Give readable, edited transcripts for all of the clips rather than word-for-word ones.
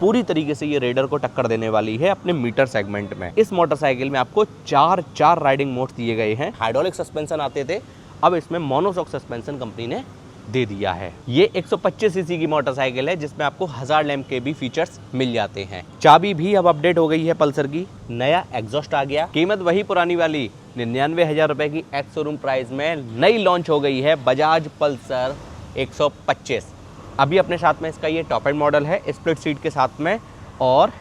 पूरी तरीके से ये रेडर को टक्कर देने वाली है अपने मीटर सेगमेंट में। इस मोटरसाइकिल में आपको चार राइडिंग मोड्स दिए गए हैं। हाइड्रोलिक सस्पेंशन आते थे, अब इसमें मोनोशॉक सस्पेंशन कंपनी ने दे दिया है। ये 125 सीसी की मोटरसाइकिल है जिसमें आपको 1000 लैम्प के भी फीचर्स मिल जाते हैं। चाबी भी अब अपडेट हो गई है पल्सर की, नया एग्जॉस्ट आ गया। कीमत वही पुरानी वाली 99,000 रुपए की एक्स शोरूम प्राइस में नई लॉन्च हो गई है बजाज पल्सर 125। अभी अपने साथ में इसका ये टॉप एंड मॉडल है स्प्लिट सीट के साथ में, और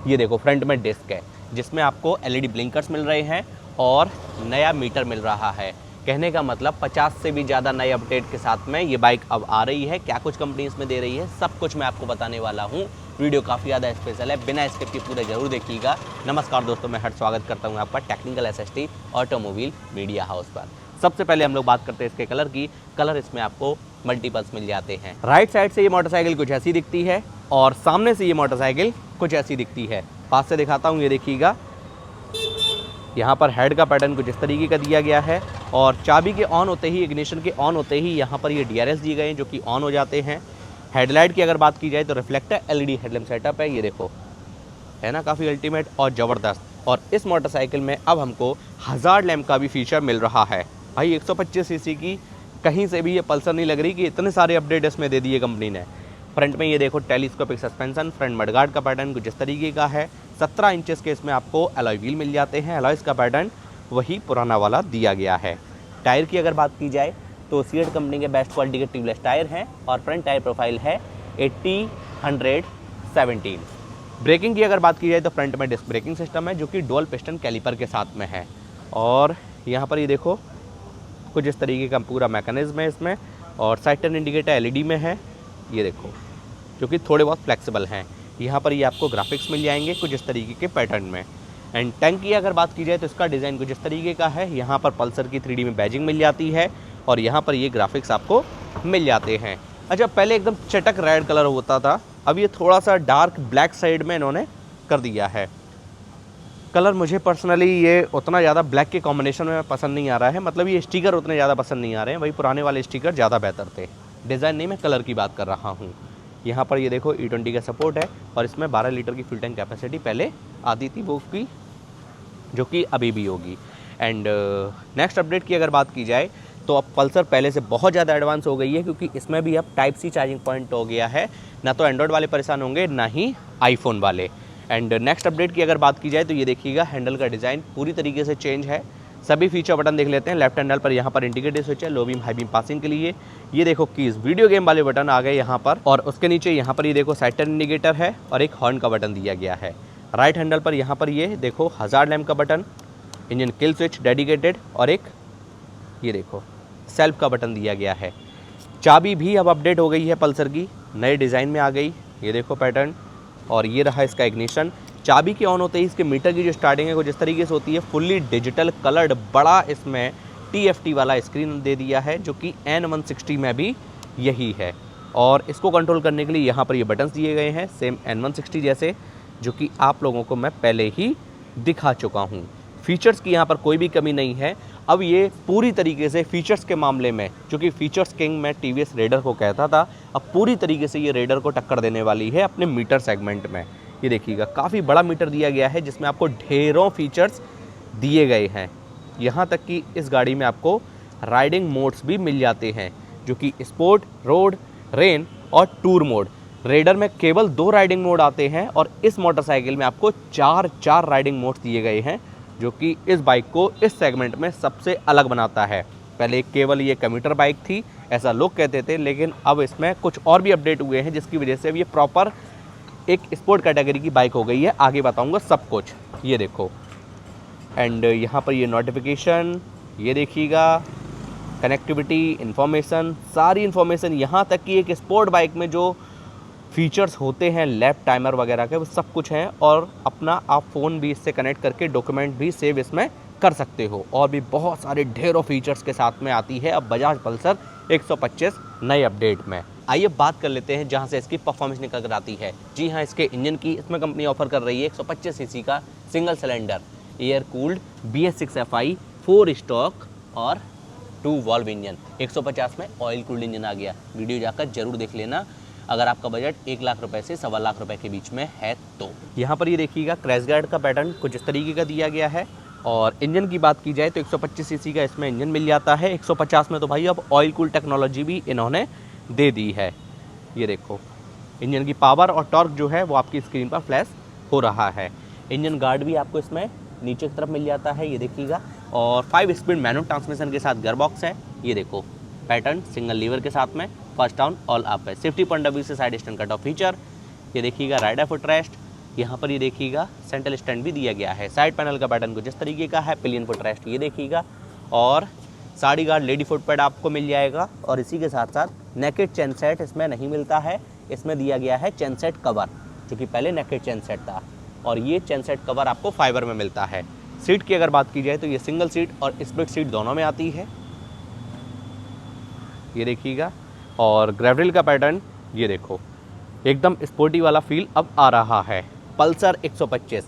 ये देखो फ्रंट में डिस्क है जिसमें आपको LED ब्लिंकर्स मिल रहे हैं और नया मीटर मिल रहा है। कहने का मतलब 50 से भी ज़्यादा नए अपडेट के साथ में ये बाइक अब आ रही है। क्या कुछ कंपनी इसमें दे रही है सब कुछ मैं आपको बताने वाला हूँ। वीडियो काफ़ी ज़्यादा स्पेशल है, बिना स्किप के पूरे जरूर देखिएगा। नमस्कार दोस्तों, मैं हर स्वागत करता हूँ आपका technical SST automobile media house पर। सबसे पहले हम लोग बात करते हैं इसके कलर की। कलर इसमें आपको मल्टीपल्स मिल जाते हैं। राइट साइड से ये मोटरसाइकिल कुछ ऐसी दिखती है और सामने से ये मोटरसाइकिल कुछ ऐसी दिखती है। पास से दिखाता हूँ, ये देखिएगा यहाँ पर हेड का पैटर्न कुछ इस तरीके का दिया गया है और चाबी के ऑन होते ही, इग्निशन के ऑन होते ही यहाँ पर ये DRS दिए गए हैं जो कि ऑन हो जाते हैं। हेडलाइट की अगर बात की जाए तो रिफ्लेक्टर LED हेडलैम्प सेटअप है, ये देखो है ना, काफ़ी अल्टीमेट और ज़बरदस्त। और इस मोटरसाइकिल में अब हमको 1000 लैम्प का भी फीचर मिल रहा है। भाई 125 सीसी की कहीं से भी ये पल्सर नहीं लग रही कि इतने सारे अपडेट इसमें दे दिए कंपनी ने। फ्रंट में ये देखो टेलीस्कोपिक सस्पेंशन, फ्रंट मडगार्ड का पैटर्न कुछ इस तरीके का है। 17 इंचेस के इसमें आपको एलॉय व्हील मिल जाते हैं। एलॉयस का पैटर्न वही पुराना वाला दिया गया है। टायर की अगर बात की जाए तो सीएट कंपनी के बेस्ट क्वालिटी के ट्यूबलेस टायर हैं और फ्रंट टायर प्रोफाइल है 80/117। ब्रेकिंग की अगर बात की जाए तो फ्रंट में डिस्क ब्रेकिंग सिस्टम है जो कि डुअल पिस्टन कैलिपर के साथ में है। और यहाँ पर ये देखो कुछ इस तरीके का पूरा मैकेनिज्म है इसमें, और साइड टर्न इंडिकेटर LED में है, ये देखो, जो कि थोड़े बहुत फ्लेक्सिबल हैं। यहाँ पर ये आपको ग्राफिक्स मिल जाएंगे कुछ इस तरीके के पैटर्न में। एंड टैंक की अगर बात की जाए तो इसका डिज़ाइन कुछ इस तरीके का है। यहाँ पर पल्सर की 3D में बैजिंग मिल जाती है और यहाँ पर ये ग्राफिक्स आपको मिल जाते हैं। अच्छा, पहले एकदम चटक रेड कलर होता था, अब ये थोड़ा सा डार्क ब्लैक साइड में इन्होंने कर दिया है कलर। मुझे पर्सनली ये उतना ज़्यादा ब्लैक के कॉम्बिनेशन में पसंद नहीं आ रहा है, मतलब ये स्टिकर उतने ज़्यादा पसंद नहीं आ रहे हैं। वही पुराने वाले स्टिकर ज़्यादा बेहतर थे। डिज़ाइन नहीं, मैं कलर की बात कर रहा हूँ। यहाँ पर ये देखो E20 का सपोर्ट है और इसमें 12 लीटर की फ्यूल टैंक कैपेसिटी पहले आती थी वो की, जो कि अभी भी होगी। एंड नेक्स्ट अपडेट की अगर बात की जाए तो अब पल्सर पहले से बहुत ज़्यादा एडवांस हो गई है, क्योंकि इसमें भी अब Type-C चार्जिंग पॉइंट हो गया है। ना तो एंड्रॉयड वाले परेशान होंगे ना ही आईफोन वाले। एंड नेक्स्ट अपडेट की अगर बात की जाए तो ये देखिएगा हैंडल का डिज़ाइन पूरी तरीके से चेंज है। सभी फीचर बटन देख लेते हैं। लेफ्ट हैंडल पर यहाँ पर इंडिकेटर स्विच है low beam high beam passing के लिए। ये देखो कीज वीडियो गेम वाले बटन आ गए यहाँ पर, और उसके नीचे यहाँ पर ये देखो साइड टर्न इंडिकेटर है और एक हॉर्न का बटन दिया गया है। राइट हैंडल पर यहाँ पर ये देखो 1000 लैम्प का button, engine kill switch dedicated, और एक ये देखो सेल्फ का बटन दिया गया है। चाबी भी अब अपडेट हो गई है पल्सर की, नए डिज़ाइन में आ गई, ये देखो पैटर्न। और ये रहा इसका इग्निशन। चाबी के ऑन होते ही इसके मीटर की जो स्टार्टिंग है कुछ इस तरीके से होती है। फुल्ली डिजिटल कलर्ड बड़ा इसमें TFT वाला स्क्रीन दे दिया है, जो कि N160 में भी यही है। और इसको कंट्रोल करने के लिए यहाँ पर ये बटन्स दिए गए हैं सेम N160 जैसे, जो कि आप लोगों को मैं पहले ही दिखा चुका हूँ। फीचर्स की यहाँ पर कोई भी कमी नहीं है। अब ये पूरी तरीके से फीचर्स के मामले में, जो कि फीचर्स किंग मैं TVS रेडर को कहता था, अब पूरी तरीके से ये रेडर को टक्कर देने वाली है अपने मीटर सेगमेंट में। ये देखिएगा काफ़ी बड़ा मीटर दिया गया है जिसमें आपको ढेरों फीचर्स दिए गए हैं। यहाँ तक कि इस गाड़ी में आपको राइडिंग मोड्स भी मिल जाते हैं, जो कि स्पोर्ट, रोड, रेन और टूर मोड। रेडर में केवल 2 राइडिंग मोड आते हैं और इस मोटरसाइकिल में आपको 4 राइडिंग मोड्स दिए गए हैं, जो कि इस बाइक को इस सेगमेंट में सबसे अलग बनाता है। पहले केवल ये कम्यूटर बाइक थी, ऐसा लोग कहते थे, लेकिन अब इसमें कुछ और भी अपडेट हुए हैं जिसकी वजह से अब ये प्रॉपर एक स्पोर्ट कैटेगरी की बाइक हो गई है। आगे बताऊंगा सब कुछ, ये देखो। एंड यहाँ पर ये नोटिफिकेशन, ये देखिएगा कनेक्टिविटी, इन्फॉर्मेशन, सारी इन्फॉर्मेशन, यहाँ तक कि एक स्पोर्ट बाइक में जो फीचर्स होते हैं लैप टाइमर वगैरह के, वो सब कुछ हैं। और अपना आप फ़ोन भी इससे कनेक्ट करके डॉक्यूमेंट भी सेव इसमें कर सकते हो। और भी बहुत सारे ढेरों फीचर्स के साथ में आती है अब बजाज पल्सर 125 नए अपडेट में। आइए बात कर लेते हैं जहां से इसकी परफॉर्मेंस निकल कर आती है। जी हाँ, इसके इंजन की इसमें कंपनी ऑफर कर रही है 125 सीसी का single cylinder air cooled BS6 FI 4 stock और 2 वॉल्व इंजन। 150 में ऑयल कूल्ड इंजन आ गया। वीडियो जाकर जरूर देख लेना। अगर आपका बजट 1 लाख रुपए से 1.25 लाख रुपए के बीच में है तो। यहाँ पर ये देखिएगा क्रैश गार्ड का पैटर्न कुछ इस तरीके का दिया गया है। और इंजन की बात की जाए तो 125 सीसी का इसमें इंजन मिल जाता है। 150 में तो भाई अब ऑयल कूल टेक्नोलॉजी भी इन्होंने दे दी है। ये देखो इंजन की पावर और टॉर्क जो है वो आपकी स्क्रीन पर फ्लैश हो रहा है। इंजन गार्ड भी आपको इसमें नीचे की तरफ मिल जाता है, ये देखिएगा। और 5 स्पीड मैनुअल ट्रांसमिशन के साथ गियर बॉक्स है। ये देखो पैटर्न सिंगल लीवर के साथ में, फर्स्ट डाउन ऑल अप है। सेफ्टी पॉइंट ऑफ व्यू से side stand cut off feature. ये देखिएगा राइडर फुट रेस्ट। यहाँ पर ये देखिएगा सेंट्रल स्टैंड भी दिया गया है। साइड पैनल का पैटर्न कुछ इस तरीके का है। पिलियन फुट रेस्ट ये देखिएगा। और sari guard lady foot pad आपको मिल जाएगा। और इसी के साथ साथ नेकेड चेन सेट इसमें नहीं मिलता है, इसमें दिया गया है चेन सेट कवर, जो कि पहले नेकेड चेन सेट था। और ये चेन सेट कवर आपको फाइबर में मिलता है। सीट की अगर बात की जाए तो ये सिंगल सीट और स्प्लिट सीट दोनों में आती है, ये देखिएगा। और ग्रेवल का पैटर्न ये देखो एकदम स्पोर्टी वाला फील अब आ रहा है। पल्सर 125,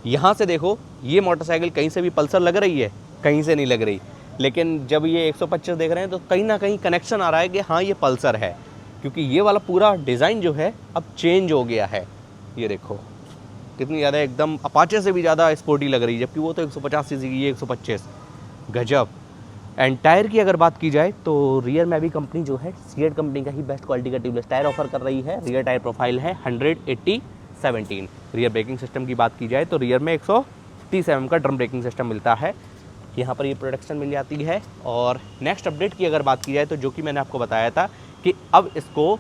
यहाँ से देखो ये मोटरसाइकिल कहीं से भी पल्सर लग रही है, कहीं से नहीं लग रही, लेकिन जब ये 125 देख रहे हैं तो कहीं ना कहीं कनेक्शन आ रहा है कि हाँ ये पल्सर है, क्योंकि ये वाला पूरा डिज़ाइन जो है अब चेंज हो गया है। ये देखो कितनी ज़्यादा एकदम अपाचे से भी ज़्यादा स्पोर्टी लग रही है, जबकि वो तो 150 सीसी की, ये 125, गजब। एंड टायर की अगर बात की जाए तो रियर में भी कंपनी जो है सीएट कंपनी का ही बेस्ट क्वालिटी का ट्यूबलेस टायर ऑफर कर रही है। रियर टायर प्रोफाइल है 100/80/17। रियर ब्रेकिंग सिस्टम की बात की जाए तो रियर में 130 mm का ड्रम ब्रेकिंग सिस्टम मिलता है। यहाँ पर ये प्रोडक्शन मिल जाती है। और नेक्स्ट अपडेट की अगर बात की जाए तो जो कि मैंने आपको बताया था कि अब इसको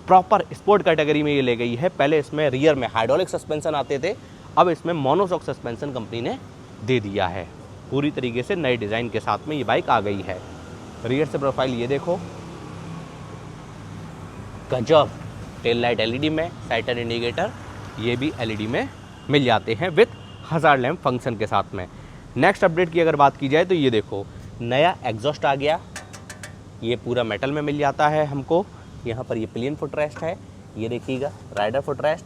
प्रॉपर स्पोर्ट कैटेगरी में ये ले गई है। पहले इसमें रियर में हाइड्रोलिक सस्पेंशन आते थे, अब इसमें मोनोशॉक सस्पेंशन कंपनी ने दे दिया है। पूरी तरीके से नए डिज़ाइन के साथ में ये बाइक आ गई है। रियर से प्रोफाइल ये देखो, गजब। टेल लाइट एलईडी में, साइड टर्न इंडिकेटर ये भी एलईडी में मिल जाते हैं विथ हजार्ड लैम्प फंक्शन के साथ में। नेक्स्ट अपडेट की अगर बात की जाए तो ये देखो नया एग्जॉस्ट आ गया। ये पूरा मेटल में मिल जाता है हमको। यहाँ पर ये पिलियन फुट रेस्ट है, ये देखिएगा rider foot rest,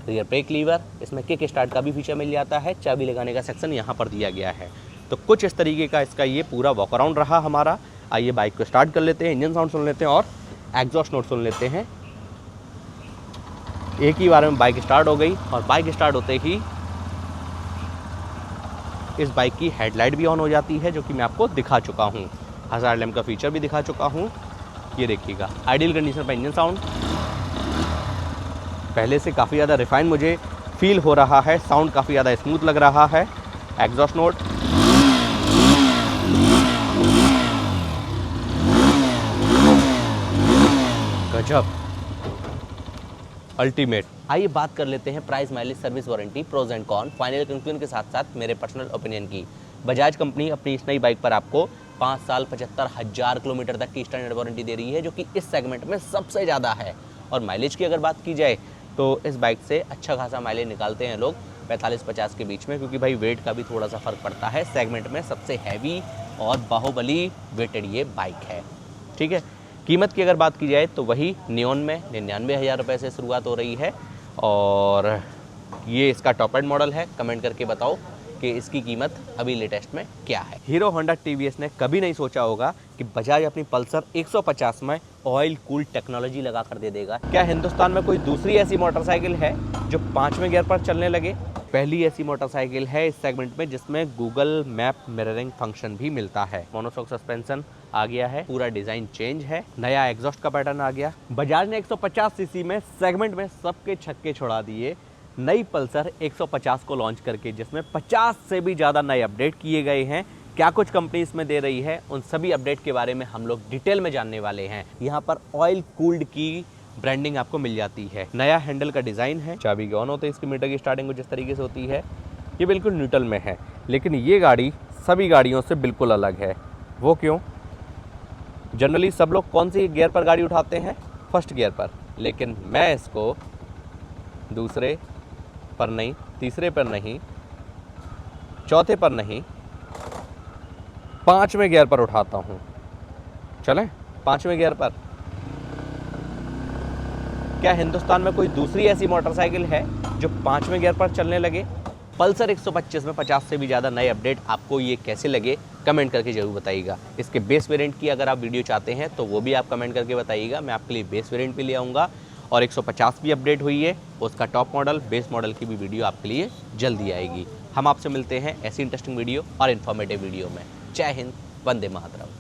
rear brake lever, इसमें किक स्टार्ट का भी फीचर मिल जाता है। चाबी लगाने का सेक्शन यहाँ पर दिया गया है। तो कुछ इस तरीके का इसका ये पूरा वॉक अराउंड रहा हमारा। आइए बाइक को स्टार्ट कर लेते हैं, इंजन साउंड सुन लेते हैं और एग्जॉस्ट नोट सुन लेते हैं। एक ही बार में बाइक स्टार्ट हो गई और बाइक स्टार्ट होते ही इस बाइक की हेडलाइट भी ऑन हो जाती है, जो कि मैं आपको दिखा चुका हूँ। हजार्ड लैम्प का फीचर भी दिखा चुका हूँ। ये देखिएगा आइडियल कंडीशन पर इंजन साउंड पहले से काफ़ी ज़्यादा रिफाइन मुझे फील हो रहा है। साउंड काफ़ी ज़्यादा स्मूथ लग रहा है। एग्जॉस्ट नोट गजब, अल्टीमेट। आइए बात कर लेते हैं price, mileage, service warranty, pros and con, final conclusion के साथ साथ मेरे पर्सनल ओपिनियन की। बजाज कंपनी अपनी इस नई बाइक पर आपको 5 साल 75,000 किलोमीटर तक की स्टैंडर्ड वारंटी दे रही है, जो कि इस सेगमेंट में सबसे ज़्यादा है। और माइलेज की अगर बात की जाए तो इस बाइक से अच्छा खासा माइलेज निकालते हैं लोग 45-50 के बीच में, क्योंकि भाई वेट का भी थोड़ा सा फ़र्क पड़ता है। सेगमेंट में सबसे हैवी और बाहुबली वेटेड ये बाइक है, ठीक है। कीमत की अगर बात की जाए तो वही नियॉन में 99,000 रुपये से शुरुआत हो रही है। और ये इसका टॉप एंड मॉडल है। कमेंट करके बताओ कि इसकी कीमत अभी लेटेस्ट में क्या है। हीरो होंडा टीवीएस ने कभी नहीं सोचा होगा कि बजाज अपनी पल्सर 150 में ऑयल कूल टेक्नोलॉजी लगा कर दे देगा। क्या हिंदुस्तान में कोई दूसरी ऐसी मोटरसाइकिल है जो 5वें गियर पर चलने लगे? पहली ऐसी मोटरसाइकिल है इस सेगमेंट में जिसमें गूगल मैप मिररिंग फंक्शन भी मिलता है। मोनोशॉक सस्पेंशन आ गया है, पूरा डिजाइन चेंज है, नया एग्जॉस्ट का पैटर्न आ गया। बजाज ने 150 सीसी में सेगमेंट में सबके छक्के छोड़ा दिए। नई पल्सर 150 को लॉन्च करके, जिसमें 50 से भी ज़्यादा नए अपडेट किए गए हैं। क्या कुछ कंपनी इसमें दे रही है, उन सभी अपडेट के बारे में हम लोग डिटेल में जानने वाले हैं। यहाँ पर ऑयल कूल्ड की ब्रांडिंग आपको मिल जाती है। नया हैंडल का डिज़ाइन है, चाबी के ऑन होते हैं, इसकी मीटर की स्टार्टिंग जिस तरीके से होती है ये बिल्कुल न्यूट्रल में है। लेकिन ये गाड़ी सभी गाड़ियों से बिल्कुल अलग है। वो क्यों? जनरली सब लोग कौन सी गियर पर गाड़ी उठाते हैं? फर्स्ट गियर पर। लेकिन मैं इसको दूसरे पर नहीं, तीसरे पर नहीं, चौथे पर नहीं, 5वें गियर पर उठाता हूँ। चलें 5वें गियर पर। क्या हिंदुस्तान में कोई दूसरी ऐसी मोटरसाइकिल है जो 5वें गियर पर चलने लगे? पल्सर 125 में 50 से भी ज़्यादा नए अपडेट आपको ये कैसे लगे, कमेंट करके ज़रूर बताइएगा। इसके बेस वेरिएंट की अगर आप वीडियो चाहते हैं तो वो भी आप कमेंट करके बताइएगा, मैं आपके लिए बेस वेरिएंट भी ले आऊँगा। और 150 भी अपडेट हुई है, उसका टॉप मॉडल बेस मॉडल की भी वीडियो आपके लिए जल्दी आएगी। हम आपसे मिलते हैं ऐसी इंटरेस्टिंग वीडियो और इन्फॉर्मेटिव वीडियो में। जय हिंद, वंदे मातरम।